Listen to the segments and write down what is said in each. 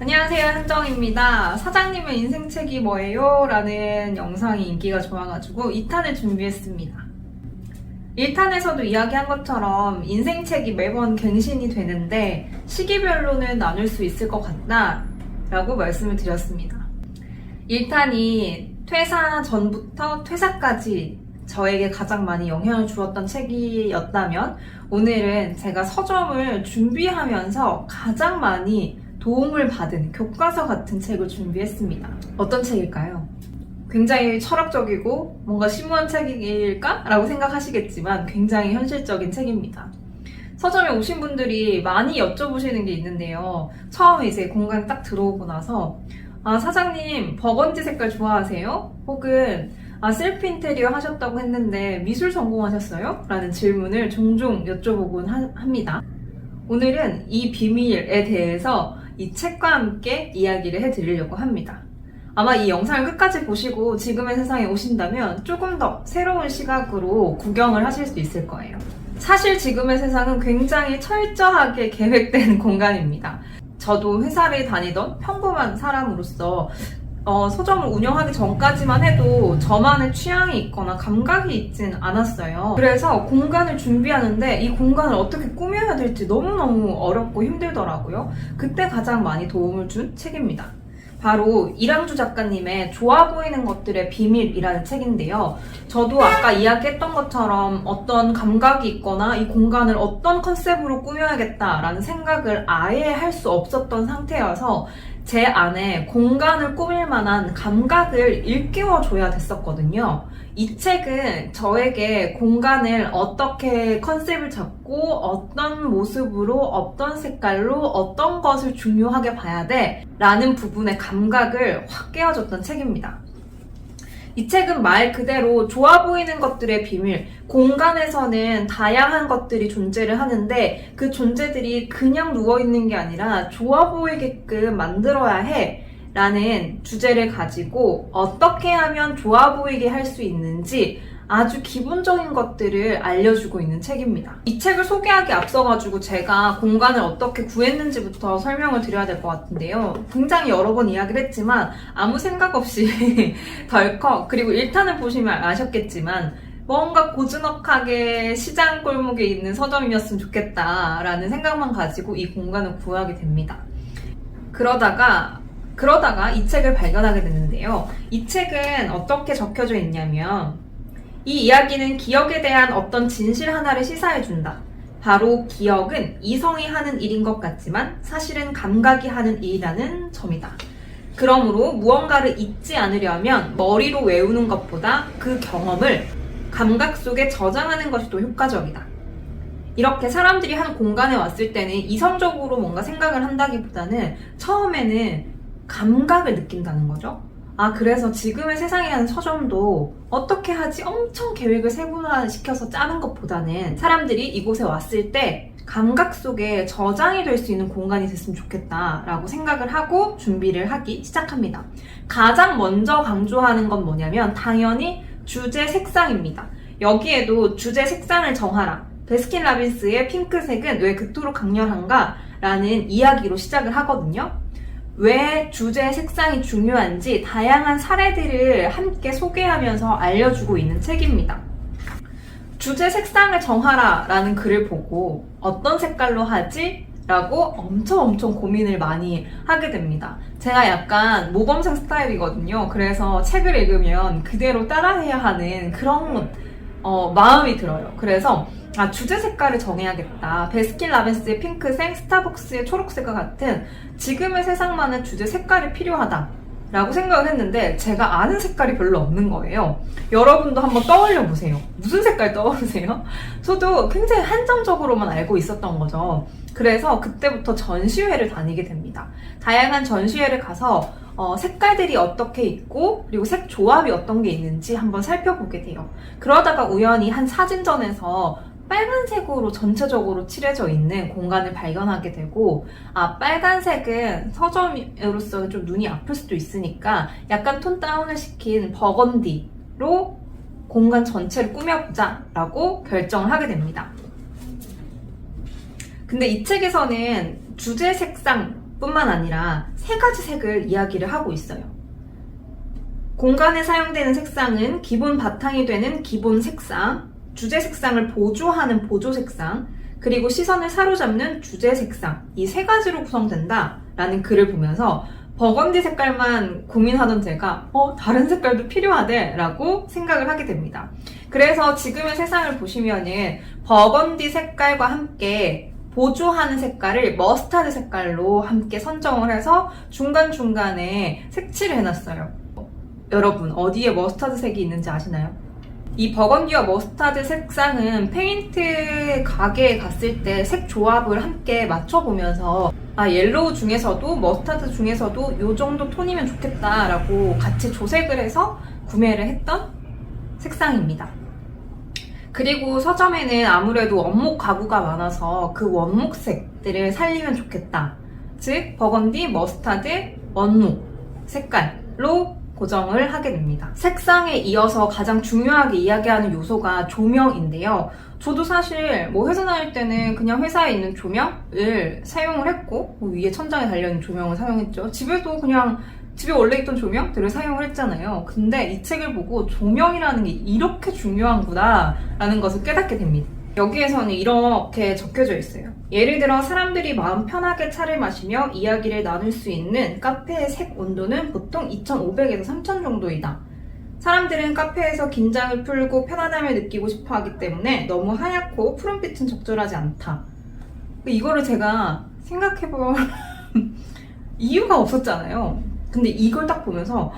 안녕하세요, 한정입니다. 사장님의 인생책이 뭐예요? 라는 영상이 인기가 좋아가지고 2탄을 준비했습니다. 1탄에서도 이야기한 것처럼 인생책이 매번 갱신이 되는데 시기별로는 나눌 수 있을 것 같다 라고 말씀을 드렸습니다. 1탄이 퇴사 전부터 퇴사까지 저에게 가장 많이 영향을 주었던 책이었다면 오늘은 제가 서점을 준비하면서 가장 많이 도움을 받은 교과서 같은 책을 준비했습니다. 어떤 책일까요? 굉장히 철학적이고 뭔가 심오한 책일까? 라고 생각하시겠지만 굉장히 현실적인 책입니다. 서점에 오신 분들이 많이 여쭤보시는 게 있는데요. 처음에 이제 공간에 딱 들어오고 나서 사장님 버건디 색깔 좋아하세요? 혹은 셀프 인테리어 하셨다고 했는데 미술 전공하셨어요? 라는 질문을 종종 여쭤보곤 합니다. 오늘은 이 비밀에 대해서 이 책과 함께 이야기를 해드리려고 합니다. 아마 이 영상을 끝까지 보시고 지금의 세상에 오신다면 조금 더 새로운 시각으로 구경을 하실 수 있을 거예요. 사실 지금의 세상은 굉장히 철저하게 계획된 공간입니다. 저도 회사를 다니던 평범한 사람으로서 서점을 운영하기 전까지만 해도 저만의 취향이 있거나 감각이 있진 않았어요. 그래서 공간을 준비하는데 이 공간을 어떻게 꾸며야 될지 너무너무 어렵고 힘들더라고요. 그때 가장 많이 도움을 준 책입니다. 바로 이랑주 작가님의 좋아 보이는 것들의 비밀이라는 책인데요. 저도 아까 이야기했던 것처럼 어떤 감각이 있거나 이 공간을 어떤 컨셉으로 꾸며야겠다라는 생각을 아예 할 수 없었던 상태여서 제 안에 공간을 꾸밀 만한 감각을 일깨워줘야 됐었거든요. 이 책은 저에게 공간을 어떻게 컨셉을 잡고 어떤 모습으로 어떤 색깔로 어떤 것을 중요하게 봐야 돼 라는 부분의 감각을 확 깨워줬던 책입니다. 이 책은 말 그대로 좋아 보이는 것들의 비밀, 공간에서는 다양한 것들이 존재를 하는데 그 존재들이 그냥 누워있는 게 아니라 좋아 보이게끔 만들어야 해 라는 주제를 가지고 어떻게 하면 좋아 보이게 할 수 있는지 아주 기본적인 것들을 알려주고 있는 책입니다. 이 책을 소개하기 앞서가지고 제가 공간을 어떻게 구했는지부터 설명을 드려야 될 것 같은데요. 굉장히 여러 번 이야기를 했지만 아무 생각 없이 덜컥, 그리고 1탄을 보시면 아셨겠지만 뭔가 고즈넉하게 시장 골목에 있는 서점이었으면 좋겠다라는 생각만 가지고 이 공간을 구하게 됩니다. 그러다가 이 책을 발견하게 됐는데요. 이 책은 어떻게 적혀져 있냐면 이 이야기는 기억에 대한 어떤 진실 하나를 시사해준다. 바로 기억은 이성이 하는 일인 것 같지만 사실은 감각이 하는 일이라는 점이다. 그러므로 무언가를 잊지 않으려면 머리로 외우는 것보다 그 경험을 감각 속에 저장하는 것이 더 효과적이다. 이렇게 사람들이 한 공간에 왔을 때는 이성적으로 뭔가 생각을 한다기보다는 처음에는 감각을 느낀다는 거죠. 그래서 지금의 세상이라는 서점도 어떻게 하지 엄청 계획을 세분화시켜서 짜는 것보다는 사람들이 이곳에 왔을 때 감각 속에 저장이 될 수 있는 공간이 됐으면 좋겠다라고 생각을 하고 준비를 하기 시작합니다. 가장 먼저 강조하는 건 뭐냐면 당연히 주제 색상입니다. 여기에도 주제 색상을 정하라. 베스킨라빈스의 핑크색은 왜 그토록 강렬한가? 라는 이야기로 시작을 하거든요. 왜 주제 색상이 중요한지 다양한 사례들을 함께 소개하면서 알려주고 있는 책입니다. 주제 색상을 정하라 라는 글을 보고 어떤 색깔로 하지? 라고 엄청 고민을 많이 하게 됩니다. 제가 약간 모범생 스타일이거든요. 그래서 책을 읽으면 그대로 따라해야 하는 그런 마음이 들어요. 그래서 주제 색깔을 정해야겠다. 베스킨라빈스의 핑크색, 스타벅스의 초록색과 같은 지금의 세상만의 주제 색깔이 필요하다 라고 생각을 했는데 제가 아는 색깔이 별로 없는 거예요. 여러분도 한번 떠올려 보세요. 무슨 색깔 떠오르세요? 저도 굉장히 한정적으로만 알고 있었던 거죠. 그래서 그때부터 전시회를 다니게 됩니다. 다양한 전시회를 가서 색깔들이 어떻게 있고 그리고 색 조합이 어떤 게 있는지 한번 살펴보게 돼요. 그러다가 우연히 한 사진전에서 빨간색으로 전체적으로 칠해져 있는 공간을 발견하게 되고 빨간색은 서점으로서 좀 눈이 아플 수도 있으니까 약간 톤 다운을 시킨 버건디로 공간 전체를 꾸며보자 라고 결정을 하게 됩니다. 근데 이 책에서는 주제 색상 뿐만 아니라 3가지 색을 이야기를 하고 있어요. 공간에 사용되는 색상은 기본 바탕이 되는 기본 색상, 주제 색상을 보조하는 보조 색상, 그리고 시선을 사로잡는 주제 색상, 이 3가지로 구성된다 라는 글을 보면서 버건디 색깔만 고민하던 제가 다른 색깔도 필요하대 라고 생각을 하게 됩니다. 그래서 지금의 세상을 보시면은 버건디 색깔과 함께 보조하는 색깔을 머스타드 색깔로 함께 선정을 해서 중간중간에 색칠을 해놨어요. 여러분 어디에 머스타드 색이 있는지 아시나요? 이 버건디와 머스타드 색상은 페인트 가게에 갔을 때 색 조합을 함께 맞춰보면서 옐로우 중에서도 머스타드 중에서도 이 정도 톤이면 좋겠다라고 같이 조색을 해서 구매를 했던 색상입니다. 그리고 서점에는 아무래도 원목 가구가 많아서 그 원목색들을 살리면 좋겠다. 즉 버건디, 머스타드, 원목 색깔로 고정을 하게 됩니다. 색상에 이어서 가장 중요하게 이야기하는 요소가 조명인데요. 저도 사실 회사 다닐 때는 그냥 회사에 있는 조명을 사용을 했고 위에 천장에 달려있는 조명을 사용했죠. 집에도 그냥 집에 원래 있던 조명들을 사용을 했잖아요. 근데 이 책을 보고 조명이라는 게 이렇게 중요한구나 라는 것을 깨닫게 됩니다. 여기에서는 이렇게 적혀져 있어요. 예를 들어 사람들이 마음 편하게 차를 마시며 이야기를 나눌 수 있는 카페의 색 온도는 보통 2500에서 3000 정도이다. 사람들은 카페에서 긴장을 풀고 편안함을 느끼고 싶어 하기 때문에 너무 하얗고 푸른빛은 적절하지 않다. 이거를 제가 생각해볼 이유가 없었잖아요. 근데 이걸 딱 보면서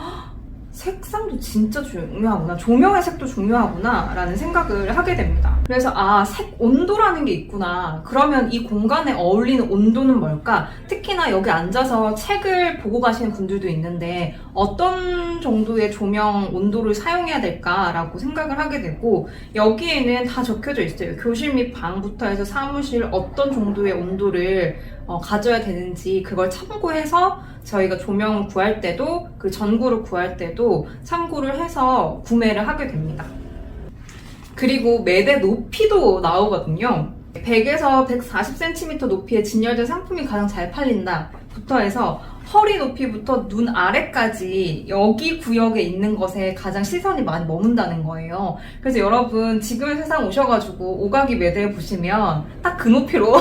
색상도 진짜 중요하구나, 조명의 색도 중요하구나 라는 생각을 하게 됩니다. 그래서 색 온도라는 게 있구나. 그러면 이 공간에 어울리는 온도는 뭘까? 특히나 여기 앉아서 책을 보고 가시는 분들도 있는데 어떤 정도의 조명 온도를 사용해야 될까라고 생각을 하게 되고, 여기에는 다 적혀져 있어요. 교실 및 방부터 해서 사무실 어떤 정도의 온도를 가져야 되는지 그걸 참고해서 저희가 조명을 구할 때도 그 전구를 구할 때도 참고를 해서 구매를 하게 됩니다. 그리고 매대 높이도 나오거든요. 100에서 140cm 높이의 진열된 상품이 가장 잘 팔린다 부터 해서 허리 높이부터 눈 아래까지 여기 구역에 있는 것에 가장 시선이 많이 머문다는 거예요. 그래서 여러분 지금의 세상 오셔가지고 오가기 매대 보시면 딱 그 높이로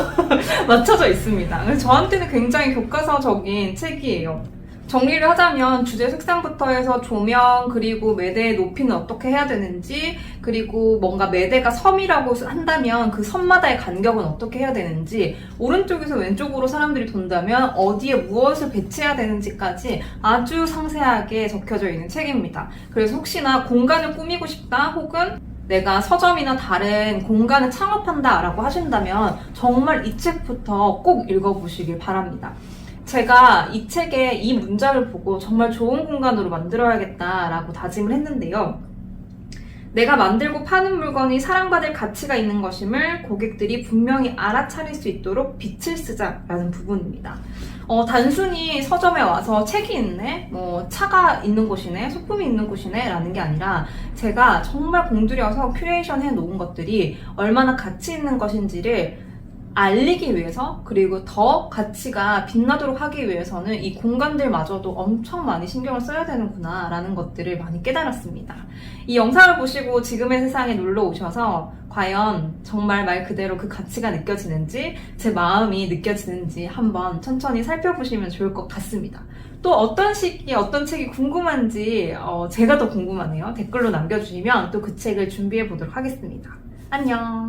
맞춰져 있습니다. 그래서 저한테는 굉장히 교과서적인 책이에요. 정리를 하자면 주제 색상부터 해서 조명, 그리고 매대의 높이는 어떻게 해야 되는지, 그리고 뭔가 매대가 섬이라고 한다면 그 섬마다의 간격은 어떻게 해야 되는지, 오른쪽에서 왼쪽으로 사람들이 돈다면 어디에 무엇을 배치해야 되는지까지 아주 상세하게 적혀져 있는 책입니다. 그래서 혹시나 공간을 꾸미고 싶다, 혹은 내가 서점이나 다른 공간을 창업한다 라고 하신다면 정말 이 책부터 꼭 읽어보시길 바랍니다. 제가 이 책의 이 문장을 보고 정말 좋은 공간으로 만들어야겠다라고 다짐을 했는데요. 내가 만들고 파는 물건이 사랑받을 가치가 있는 것임을 고객들이 분명히 알아차릴 수 있도록 빛을 쓰자라는 부분입니다. 단순히 서점에 와서 책이 있네, 차가 있는 곳이네, 소품이 있는 곳이네 라는 게 아니라 제가 정말 공들여서 큐레이션 해놓은 것들이 얼마나 가치 있는 것인지를 알리기 위해서, 그리고 더 가치가 빛나도록 하기 위해서는 이 공간들마저도 엄청 많이 신경을 써야 되는구나 라는 것들을 많이 깨달았습니다. 이 영상을 보시고 지금의 세상에 놀러 오셔서 과연 정말 말 그대로 그 가치가 느껴지는지, 제 마음이 느껴지는지 한번 천천히 살펴보시면 좋을 것 같습니다. 또 어떤 시기에 어떤 책이 궁금한지 제가 더 궁금하네요. 댓글로 남겨주시면 또 그 책을 준비해 보도록 하겠습니다. 안녕.